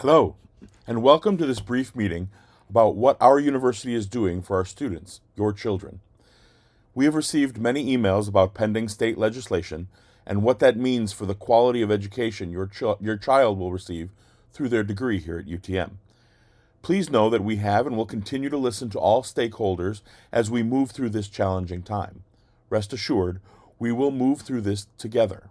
Hello, and welcome to this brief meeting about what our university is doing for our students, your children. We have received many emails about pending state legislation and what that means for the quality of education your child will receive through their degree here at UTM. Please know that we have and will continue to listen to all stakeholders as we move through this challenging time. Rest assured, we will move through this together.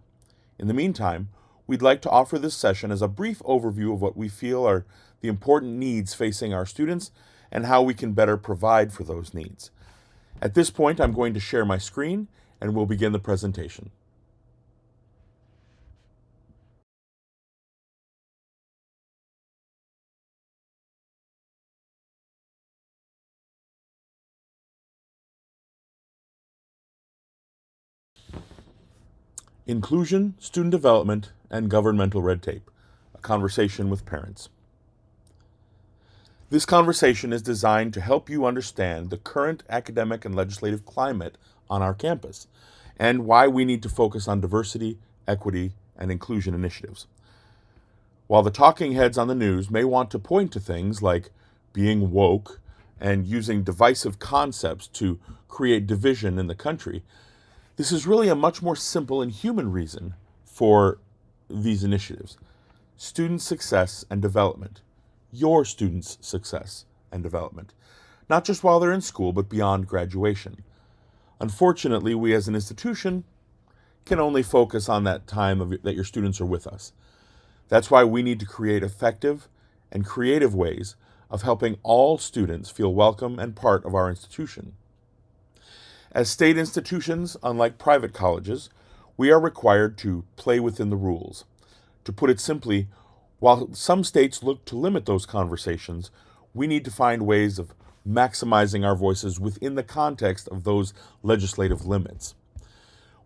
In the meantime, we'd like to offer this session as a brief overview of what we feel are the important needs facing our students and how we can better provide for those needs. At this point, I'm going to share my screen and we'll begin the presentation. Inclusion, Student Development, and Governmental Red Tape, a conversation with parents. This conversation is designed to help you understand the current academic and legislative climate on our campus and why we need to focus on diversity, equity, and inclusion initiatives. While the talking heads on the news may want to point to things like being woke and using divisive concepts to create division in the country, this is really a much more simple and human reason for these initiatives. Student success and development. Your students' success and development. Not just while they're in school, but beyond graduation. Unfortunately, we as an institution can only focus on that time that your students are with us. That's why we need to create effective and creative ways of helping all students feel welcome and part of our institution. As state institutions, unlike private colleges, we are required to play within the rules. To put it simply, while some states look to limit those conversations, we need to find ways of maximizing our voices within the context of those legislative limits.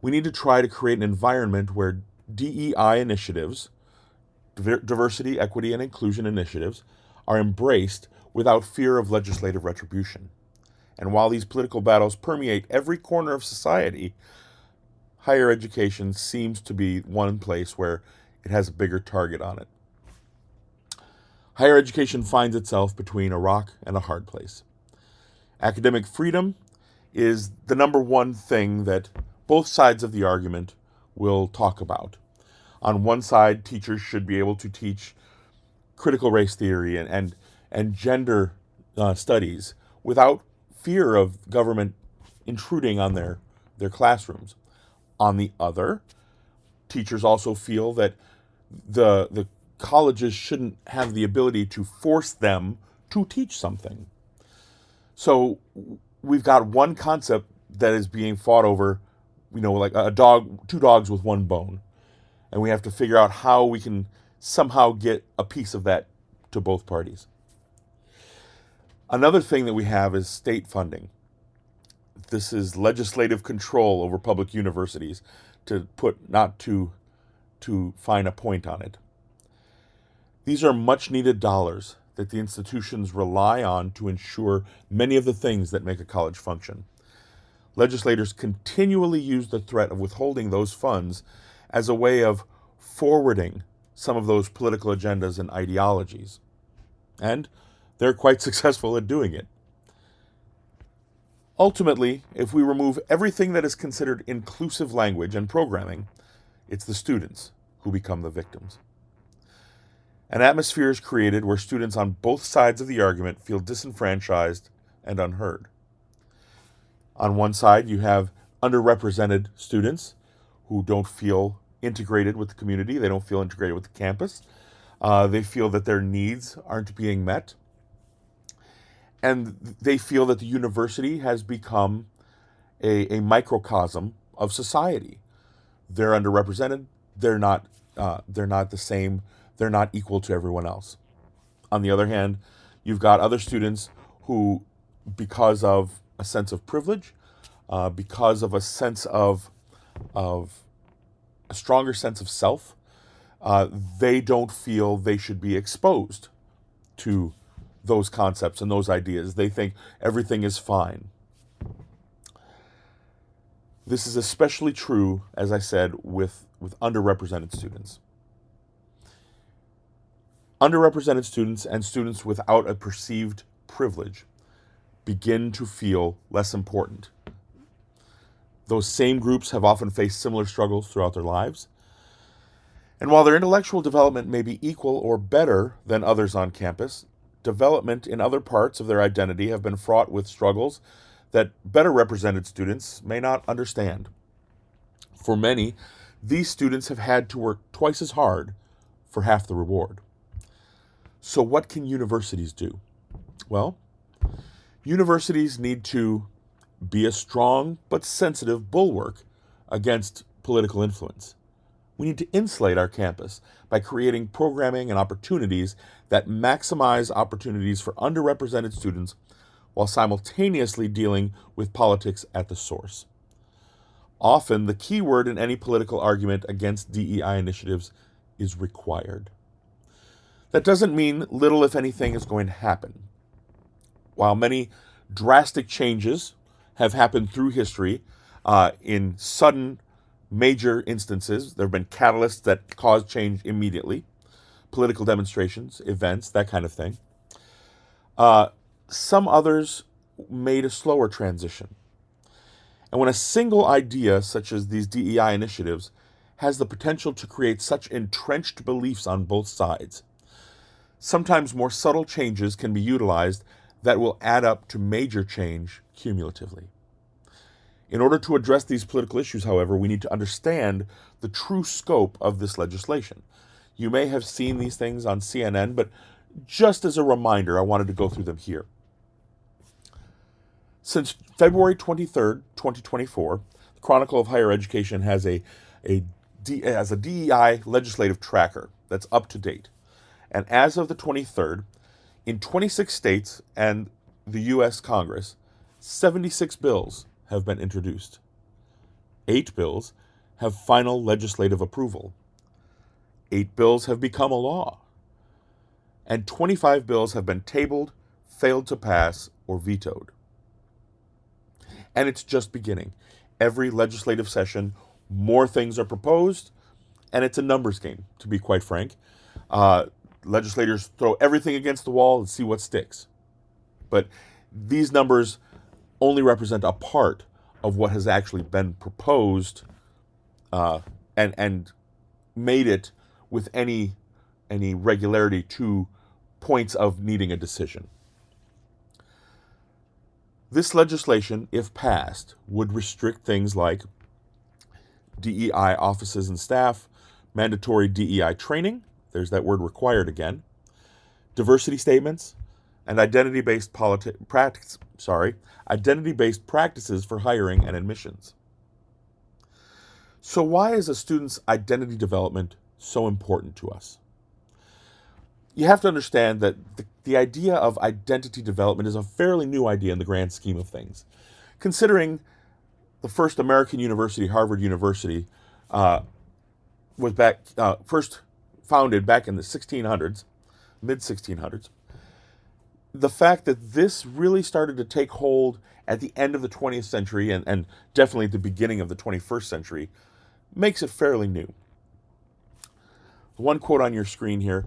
We need to try to create an environment where DEI initiatives, diversity, equity, and inclusion initiatives, are embraced without fear of legislative retribution. And while these political battles permeate every corner of society, higher education seems to be one place where it has a bigger target on it. Higher education finds itself between a rock and a hard place. Academic freedom is the number one thing that both sides of the argument will talk about. On one side, teachers should be able to teach critical race theory and gender studies without fear of government intruding on their classrooms. On the other, teachers also feel that the colleges shouldn't have the ability to force them to teach something. So we've got one concept that is being fought over, like two dogs with one bone. And we have to figure out how we can somehow get a piece of that to both parties. Another thing that we have is state funding. This is legislative control over public universities, to put not too fine a point on it. These are much needed dollars that the institutions rely on to ensure many of the things that make a college function. Legislators continually use the threat of withholding those funds as a way of forwarding some of those political agendas and ideologies. And they're quite successful at doing it. Ultimately, if we remove everything that is considered inclusive language and programming, it's the students who become the victims. An atmosphere is created where students on both sides of the argument feel disenfranchised and unheard. On one side, you have underrepresented students who don't feel integrated with the community. They don't feel integrated with the campus. They feel that their needs aren't being met. And they feel that the university has become a microcosm of society. They're underrepresented. They're not the same. They're not equal to everyone else. On the other hand, you've got other students who, because of a sense of privilege, because of a sense of a stronger sense of self, they don't feel they should be exposed to those concepts and those ideas. They think everything is fine. This is especially true, as I said, with underrepresented students. Underrepresented students and students without a perceived privilege begin to feel less important. Those same groups have often faced similar struggles throughout their lives. And while their intellectual development may be equal or better than others on campus, development in other parts of their identity have been fraught with struggles that better represented students may not understand. For many, these students have had to work twice as hard for half the reward. So, what can universities do? Well, universities need to be a strong but sensitive bulwark against political influence. We need to insulate our campus by creating programming and opportunities that maximize opportunities for underrepresented students while simultaneously dealing with politics at the source. Often, the key word in any political argument against DEI initiatives is required. That doesn't mean little, if anything, is going to happen. While many drastic changes have happened through history in sudden, major instances, there have been catalysts that cause change immediately, political demonstrations, events, that kind of thing. Some others made a slower transition. And when a single idea, such as these DEI initiatives, has the potential to create such entrenched beliefs on both sides, sometimes more subtle changes can be utilized that will add up to major change cumulatively. In order to address these political issues, however, we need to understand the true scope of this legislation. You may have seen these things on CNN, but just as a reminder, I wanted to go through them here. Since February 23rd, 2024, the Chronicle of Higher Education has a DEI legislative tracker that's up to date. And as of the 23rd, in 26 states and the U.S. Congress, 76 bills have been introduced. 8 bills have final legislative approval. 8 bills have become a law. And 25 bills have been tabled, failed to pass, or vetoed. And it's just beginning. Every legislative session, more things are proposed, and it's a numbers game, to be quite frank. Legislators throw everything against the wall and see what sticks. But these numbers only represent a part of what has actually been proposed and made it with any regularity to points of needing a decision. This legislation, if passed, would restrict things like DEI offices and staff, mandatory DEI training, there's that word required again, diversity statements, and identity-based practices for hiring and admissions. So why is a student's identity development so important to us? You have to understand that the idea of identity development is a fairly new idea in the grand scheme of things. Considering the first American university, Harvard University, was first founded back in the 1600s, mid-1600s, the fact that this really started to take hold at the end of the 20th century and definitely at the beginning of the 21st century makes it fairly new. One quote on your screen here: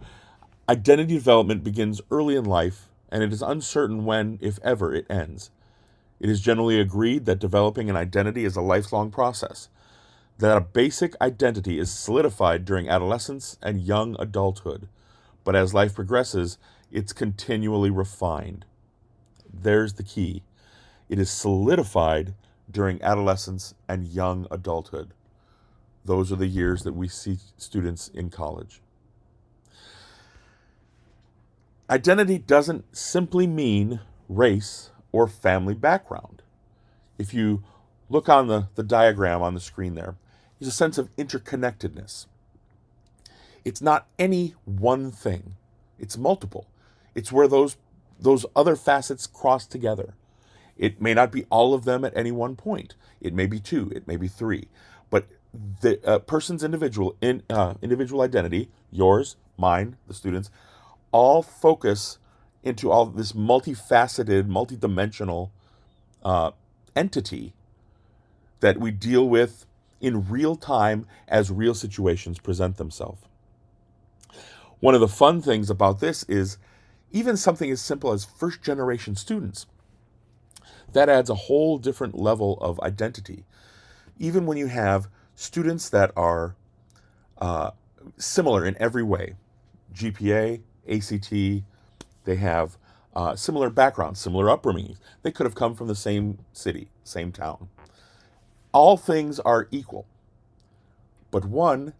identity development begins early in life, and it is uncertain when, if ever, it ends. It is generally agreed that developing an identity is a lifelong process, that a basic identity is solidified during adolescence and young adulthood, but as life progresses, it's continually refined. There's the key. It is solidified during adolescence and young adulthood. Those are the years that we see students in college. Identity doesn't simply mean race or family background. If you look on the diagram on the screen there's a sense of interconnectedness. It's not any one thing. It's multiple. It's where those other facets cross together. It may not be all of them at any one point. It may be 2, it may be 3. But the person's individual identity, yours, mine, the students, all focus into all this multifaceted, multidimensional entity that we deal with in real time as real situations present themselves. One of the fun things about this is even something as simple as first generation students. That adds a whole different level of identity. Even when you have students that are similar in every way, GPA, ACT, they have similar backgrounds, similar upbringings. They could have come from the same city, same town. All things are equal, but one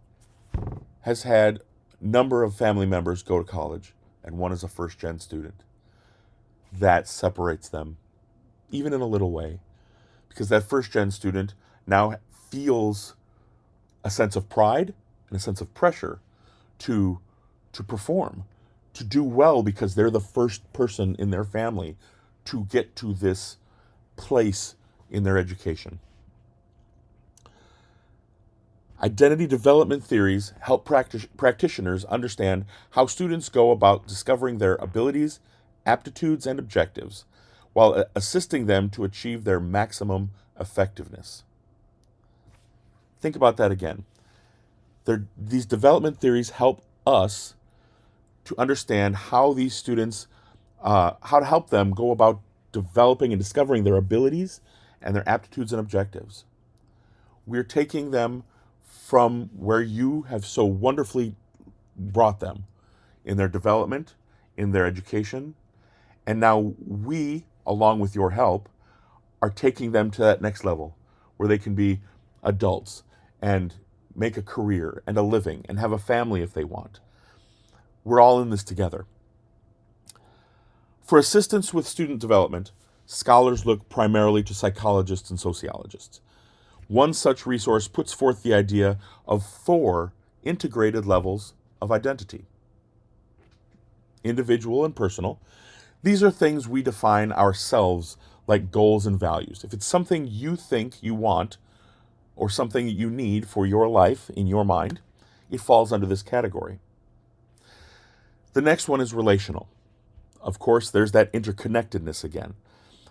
has had number of family members go to college, and one is a first-gen student. That separates them, even in a little way, because that first-gen student now feels a sense of pride and a sense of pressure to perform, to do well, because they're the first person in their family to get to this place in their education. Identity development theories help practitioners understand how students go about discovering their abilities, aptitudes, and objectives, while assisting them to achieve their maximum effectiveness. Think about that again. These development theories help us to understand how these students, how to help them go about developing and discovering their abilities and their aptitudes and objectives. We're taking them from where you have so wonderfully brought them in their development, in their education, and now we, along with your help, are taking them to that next level where they can be adults and make a career and a living and have a family if they want. We're all in this together. For assistance with student development, scholars look primarily to psychologists and sociologists. One such resource puts forth the idea of 4 integrated levels of identity: individual and personal. These are things we define ourselves, like goals and values. If it's something you think you want or something you need for your life in your mind, it falls under this category. The next one is relational. Of course, there's that interconnectedness again.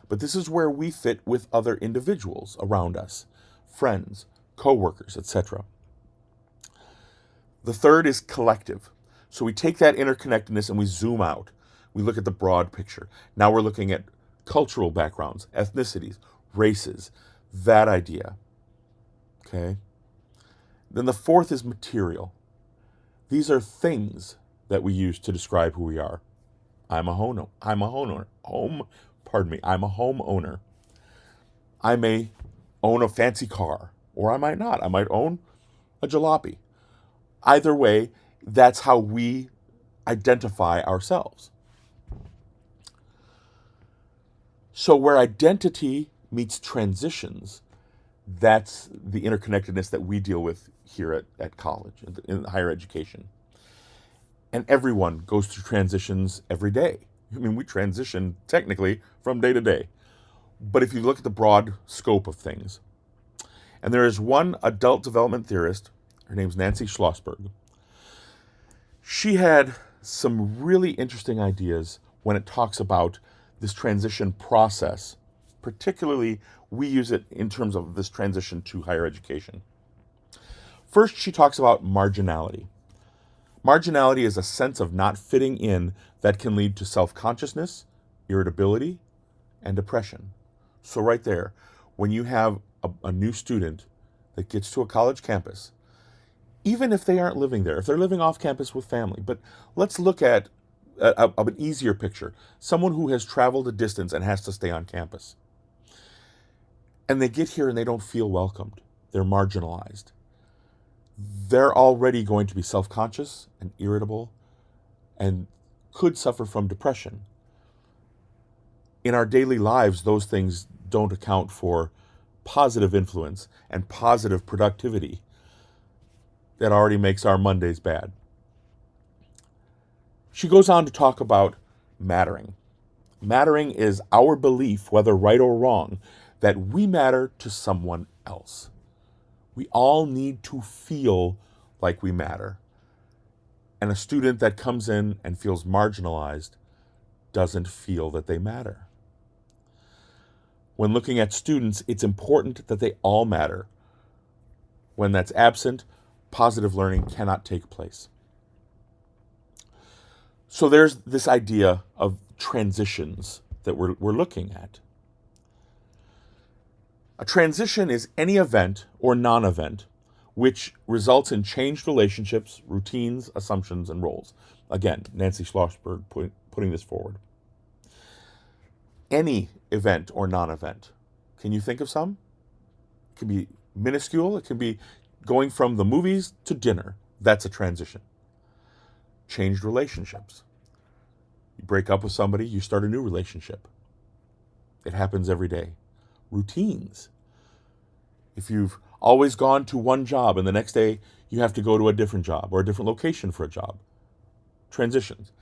But this is where we fit with other individuals around us, friends, co-workers, etc. The third is collective. So we take that interconnectedness and we zoom out. We look at the broad picture. Now we're looking at cultural backgrounds, ethnicities, races, that idea. Okay? Then the fourth is material. These are things that we use to describe who we are. I'm a homeowner. I'm a homeowner. I may own a fancy car, or I might not. I might own a jalopy. Either way, that's how we identify ourselves. So where identity meets transitions, that's the interconnectedness that we deal with here at college, in higher education. And everyone goes through transitions every day. I mean, we transition technically from day to day. But if you look at the broad scope of things, and there is one adult development theorist, her name's Nancy Schlossberg. She had some really interesting ideas when it talks about this transition process. Particularly, we use it in terms of this transition to higher education. First, she talks about marginality. Marginality is a sense of not fitting in that can lead to self-consciousness, irritability, and depression. So right there, when you have a new student that gets to a college campus, even if they aren't living there, if they're living off campus with family, but let's look at an easier picture. Someone who has traveled a distance and has to stay on campus. And they get here and they don't feel welcomed. They're marginalized. They're already going to be self-conscious and irritable and could suffer from depression. In our daily lives, those things don't account for positive influence and positive productivity that already makes our Mondays bad. She goes on to talk about mattering. Mattering is our belief, whether right or wrong, that we matter to someone else. We all need to feel like we matter. And a student that comes in and feels marginalized doesn't feel that they matter. When looking at students, it's important that they all matter. When that's absent, positive learning cannot take place. So there's this idea of transitions that we're looking at. A transition is any event or non-event which results in changed relationships, routines, assumptions, and roles. Again, Nancy Schlossberg putting this forward. Any event or non-event. Can you think of some? It can be minuscule. It can be going from the movies to dinner. That's a transition. Changed relationships. You break up with somebody, you start a new relationship. It happens every day. Routines. If you've always gone to one job and the next day you have to go to a different job or a different location for a job. Transitions.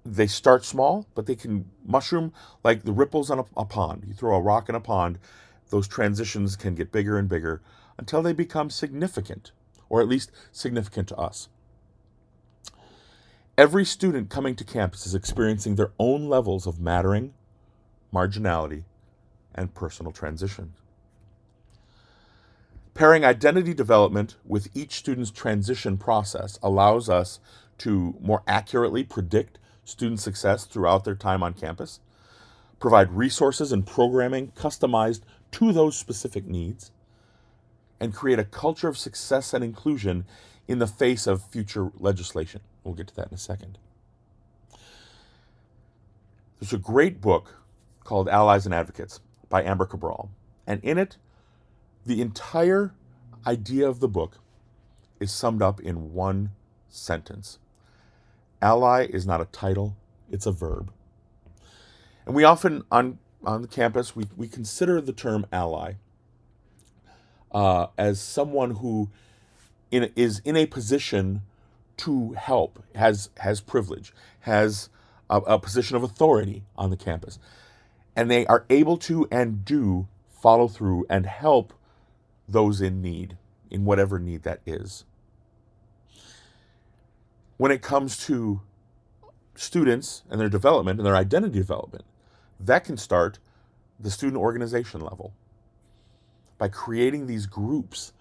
They start small, but they can mushroom like the ripples on a pond. You throw a rock in a pond, those transitions can get bigger and bigger until they become significant, or at least significant to us. Every student coming to campus is experiencing their own levels of mattering, marginality, and personal transition. Pairing identity development with each student's transition process allows us to more accurately predict student success throughout their time on campus, provide resources and programming customized to those specific needs, and create a culture of success and inclusion in the face of future legislation. We'll get to that in a second. There's a great book called Allies and Advocates by Amber Cabral, and in it, the entire idea of the book is summed up in one sentence. Ally is not a title, it's a verb. And we often, on the campus, we consider the term ally as someone who is in a position to help, has privilege, has a position of authority on the campus. And they are able to and do follow through and help those in need, in whatever need that is. When it comes to students and their development and their identity development, that can start the student organization level by creating these groups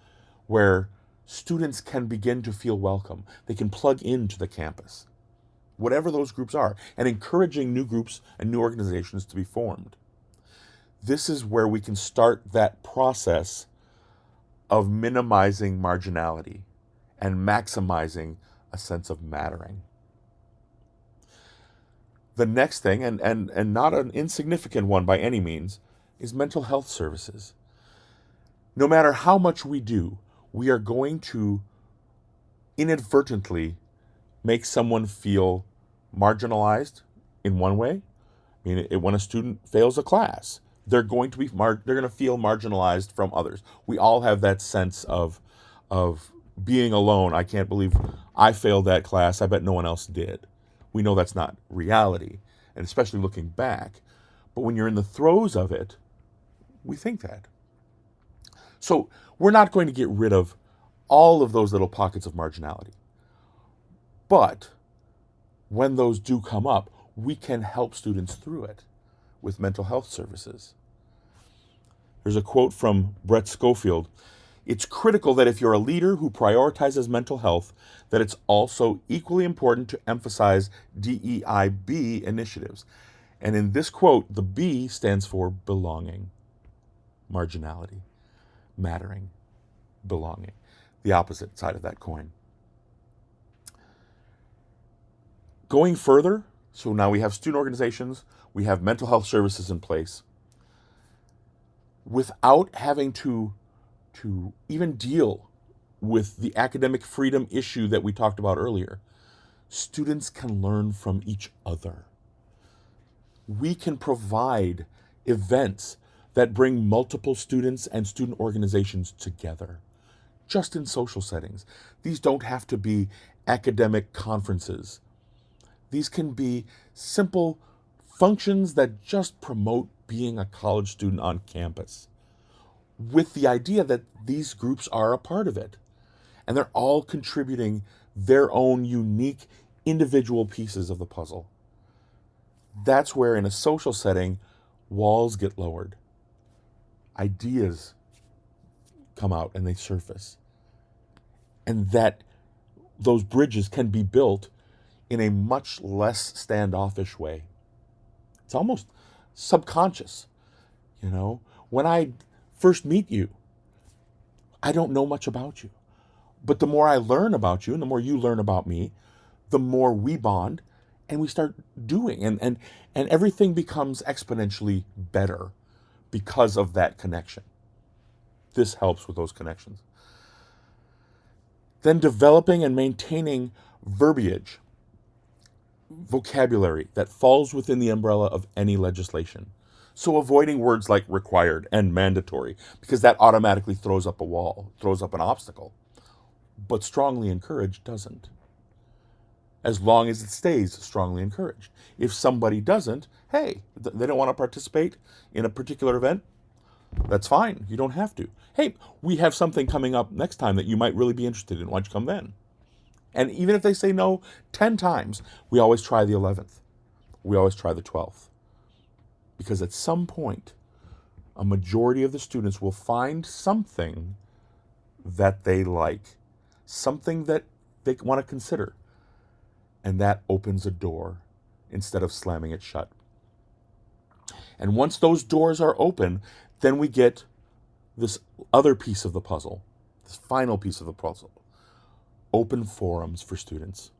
where students can begin to feel welcome. They can plug into the campus, whatever those groups are, and encouraging new groups and new organizations to be formed. This is where we can start that process of minimizing marginality and maximizing a sense of mattering. The next thing, and not an insignificant one by any means, is mental health services. No matter how much we do, we are going to inadvertently make someone feel marginalized in one way. I mean, when a student fails a class, they're going to feel marginalized from others. We all have that sense of being alone. I can't believe I failed that class. I bet no one else did. We know that's not reality, and especially looking back. But when you're in the throes of it, we think that. So we're not going to get rid of all of those little pockets of marginality. But when those do come up, we can help students through it with mental health services. There's a quote from Brett Schofield. It's critical that if you're a leader who prioritizes mental health, that it's also equally important to emphasize DEIB initiatives. And in this quote, the B stands for belonging, marginality, mattering, belonging, the opposite side of that coin. Going further, so now we have student organizations, we have mental health services in place. Without having to even deal with the academic freedom issue that we talked about earlier, students can learn from each other. We can provide events that bring multiple students and student organizations together, just in social settings. These don't have to be academic conferences. These can be simple functions that just promote being a college student on campus, with the idea that these groups are a part of it. And they're all contributing their own unique individual pieces of the puzzle. That's where, in a social setting, walls get lowered. Ideas come out and they surface. And that those bridges can be built in a much less standoffish way. It's almost subconscious, you know. When I first meet you, I don't know much about you. But the more I learn about you and the more you learn about me, the more we bond and we start doing. And everything becomes exponentially better because of that connection. This helps with those connections. Then developing and maintaining verbiage, vocabulary that falls within the umbrella of any legislation. So avoiding words like required and mandatory, because that automatically throws up a wall, throws up an obstacle. But strongly encouraged doesn't. As long as it stays strongly encouraged. If somebody doesn't, hey, they don't want to participate in a particular event, that's fine. You don't have to. Hey, we have something coming up next time that you might really be interested in. Why don't you come then? And even if they say no 10 times, we always try the 11th. We always try the 12th. Because at some point, a majority of the students will find something that they like, something that they want to consider. And that opens a door instead of slamming it shut. And once those doors are open, then we get this other piece of the puzzle, this final piece of the puzzle, open forums for students.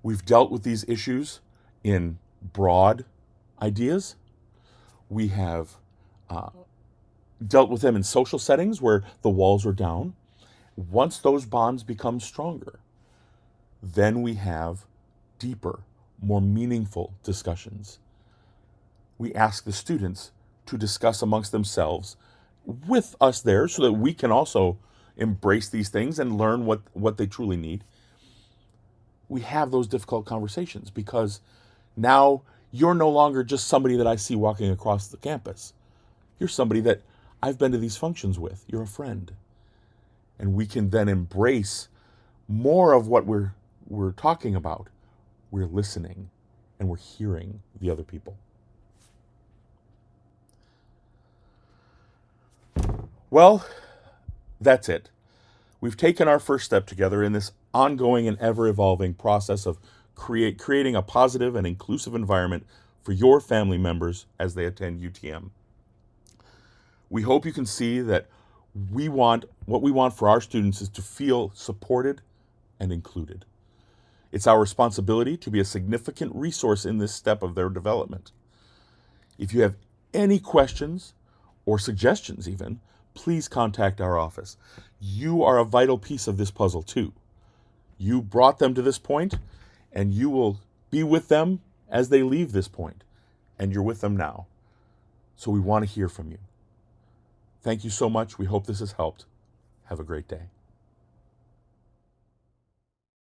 We've dealt with these issues in broad ideas. We have dealt with them in social settings where the walls are down. Once those bonds become stronger, then we have deeper, more meaningful discussions. We ask the students to discuss amongst themselves with us there so that we can also embrace these things and learn what they truly need. We have those difficult conversations because now you're no longer just somebody that I see walking across the campus. You're somebody that I've been to these functions with. You're a friend. And we can then embrace more of what we're talking about. We're listening and we're hearing the other people. Well, that's it. We've taken our first step together in this ongoing and ever-evolving process of creating a positive and inclusive environment for your family members as they attend UTM. We hope you can see that what we want for our students is to feel supported and included. It's our responsibility to be a significant resource in this step of their development. If you have any questions or suggestions even, please contact our office. You are a vital piece of this puzzle too. You brought them to this point, and you will be with them as they leave this point, and you're with them now. So we want to hear from you. Thank you so much. We hope this has helped. Have a great day.